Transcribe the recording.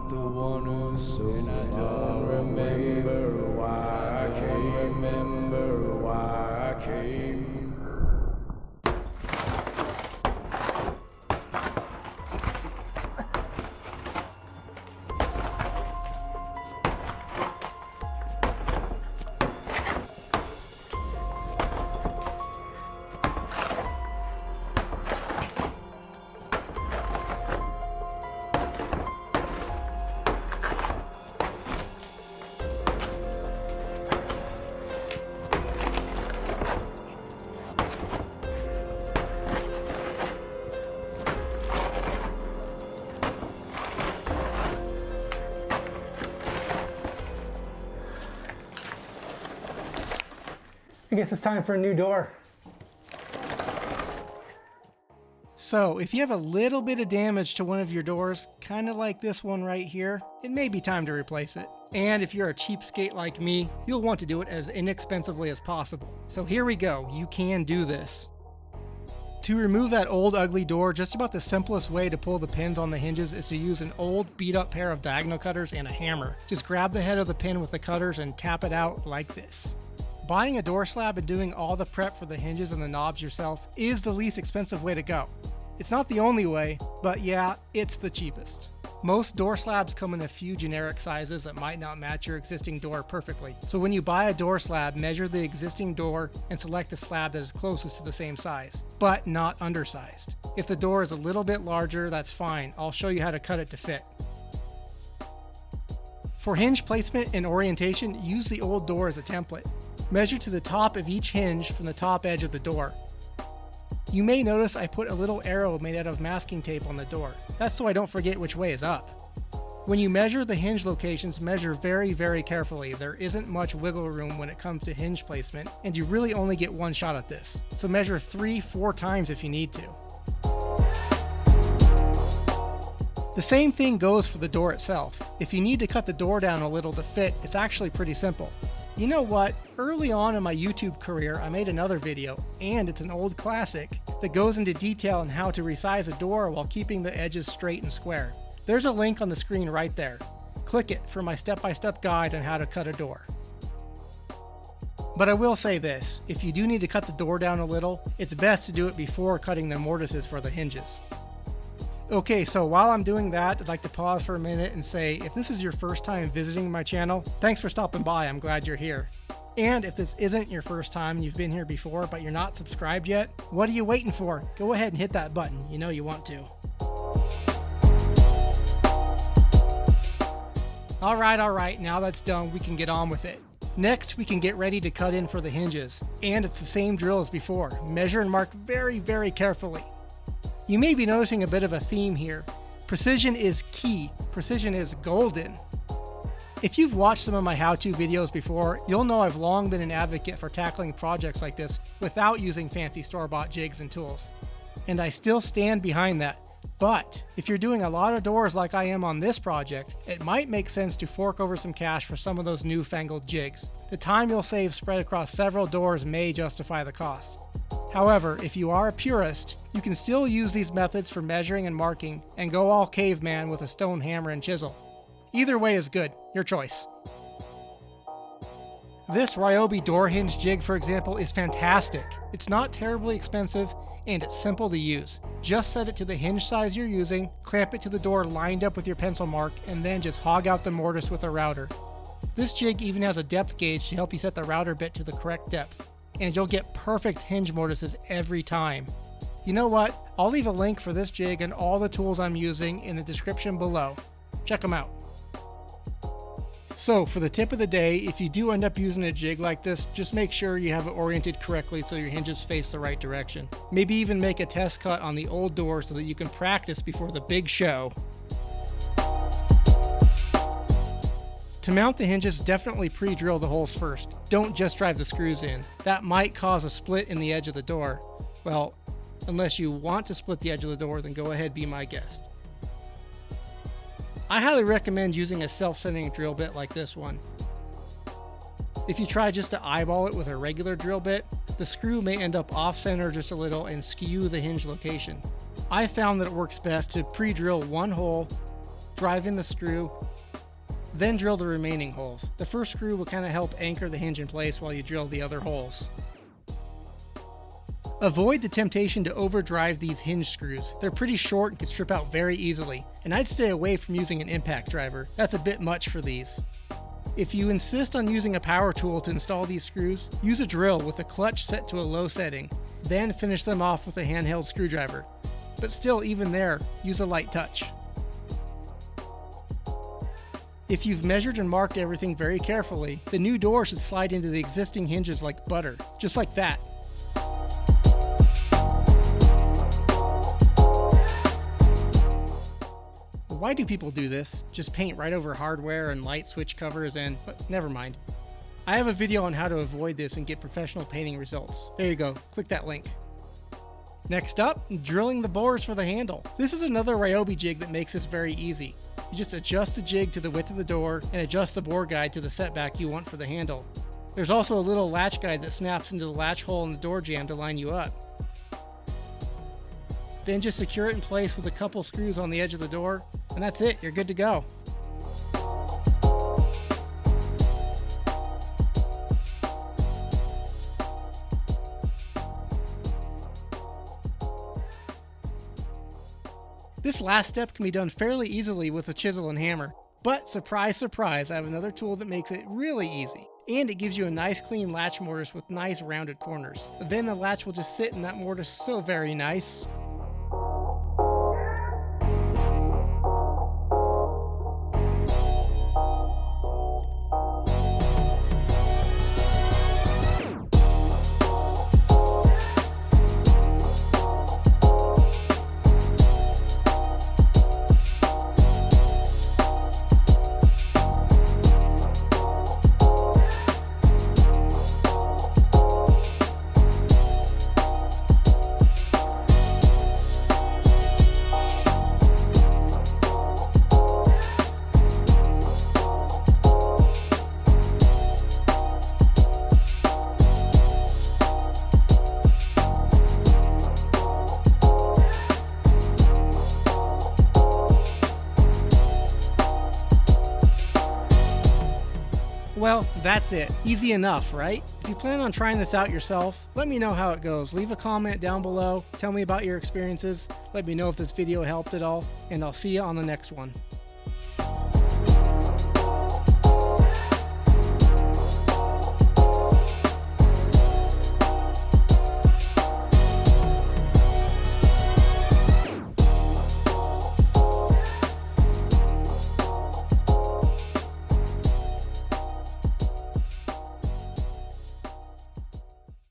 not the one who's so and I don't remember why I came. Remember why I came. I guess it's time for a new door. So if you have a little bit of damage to one of your doors, kind of like this one right here, it may be time to replace it. And if you're a cheapskate like me, you'll want to do it as inexpensively as possible. So here we go, you can do this. To remove that old ugly door, just about the simplest way to pull the pins on the hinges is to use an old beat up pair of diagonal cutters and a hammer. Just grab the head of the pin with the cutters and tap it out like this. Buying a door slab and doing all the prep for the hinges and the knobs yourself is the least expensive way to go. It's not the only way, but yeah, it's the cheapest. Most door slabs come in a few generic sizes that might not match your existing door perfectly. So when you buy a door slab, measure the existing door and select the slab that is closest to the same size, but not undersized. If the door is a little bit larger, that's fine. I'll show you how to cut it to fit. For hinge placement and orientation, use the old door as a template. Measure to the top of each hinge from the top edge of the door. You may notice I put a little arrow made out of masking tape on the door. That's so I don't forget which way is up. When you measure the hinge locations, measure very carefully. There isn't much wiggle room when it comes to hinge placement, and you really only get one shot at this. So measure 3-4 times if you need to. The same thing goes for the door itself. If you need to cut the door down a little to fit, it's actually pretty simple. You know what? Early on in my YouTube career, I made another video, and it's an old classic, that goes into detail on how to resize a door while keeping the edges straight and square. There's a link on the screen right there. Click it for my step-by-step guide on how to cut a door. But I will say this, if you do need to cut the door down a little, it's best to do it before cutting the mortises for the hinges. Okay, so while I'm doing that, I'd like to pause for a minute and say, if this is your first time visiting my channel, thanks for stopping by, I'm glad you're here. And if this isn't your first time and you've been here before but you're not subscribed yet, what are you waiting for? Go ahead and hit that button, you know you want to. Alright, now that's done, we can get on with it. Next, we can get ready to cut in for the hinges. And it's the same drill as before. Measure and mark very carefully. You may be noticing a bit of a theme here. Precision is key. Precision is golden. If you've watched some of my how-to videos before, you'll know I've long been an advocate for tackling projects like this without using fancy store-bought jigs and tools. And I still stand behind that. But if you're doing a lot of doors like I am on this project, it might make sense to fork over some cash for some of those newfangled jigs. The time you'll save spread across several doors may justify the cost. However, if you are a purist, you can still use these methods for measuring and marking and go all caveman with a stone hammer and chisel. Either way is good, your choice. This Ryobi door hinge jig, for example, is fantastic. It's not terribly expensive and it's simple to use. Just set it to the hinge size you're using, clamp it to the door lined up with your pencil mark, and then just hog out the mortise with a router. This jig even has a depth gauge to help you set the router bit to the correct depth. And you'll get perfect hinge mortises every time. You know what? I'll leave a link for this jig and all the tools I'm using in the description below. Check them out. So for the tip of the day, if you do end up using a jig like this, just make sure you have it oriented correctly so your hinges face the right direction. Maybe even make a test cut on the old door so that you can practice before the big show. To mount the hinges, definitely pre-drill the holes first. Don't just drive the screws in. That might cause a split in the edge of the door. Well, unless you want to split the edge of the door, then go ahead, be my guest. I highly recommend using a self-setting drill bit like this one. If you try just to eyeball it with a regular drill bit, the screw may end up off-center just a little and skew the hinge location. I found that it works best to pre-drill one hole, drive in the screw, then drill the remaining holes. The first screw will kind of help anchor the hinge in place while you drill the other holes. Avoid the temptation to overdrive these hinge screws. They're pretty short and can strip out very easily, and I'd stay away from using an impact driver. That's a bit much for these. If you insist on using a power tool to install these screws, use a drill with the clutch set to a low setting, then finish them off with a handheld screwdriver. But still, even there, use a light touch. If you've measured and marked everything very carefully, the new door should slide into the existing hinges like butter, just like that. Why do people do this? Just paint right over hardware and light switch covers and... but never mind. I have a video on how to avoid this and get professional painting results. There you go, click that link. Next up, drilling the bores for the handle. This is another Ryobi jig that makes this very easy. You just adjust the jig to the width of the door and adjust the bore guide to the setback you want for the handle. There's also a little latch guide that snaps into the latch hole in the door jamb to line you up. Then just secure it in place with a couple screws on the edge of the door, and that's it, you're good to go. This last step can be done fairly easily with a chisel and hammer, but surprise, surprise, I have another tool that makes it really easy. And it gives you a nice clean latch mortise with nice rounded corners. Then the latch will just sit in that mortise so very nice. Well, that's it. Easy enough, right? If you plan on trying this out yourself, let me know how it goes. Leave a comment down below. Tell me about your experiences. Let me know if this video helped at all. And I'll see you on the next one.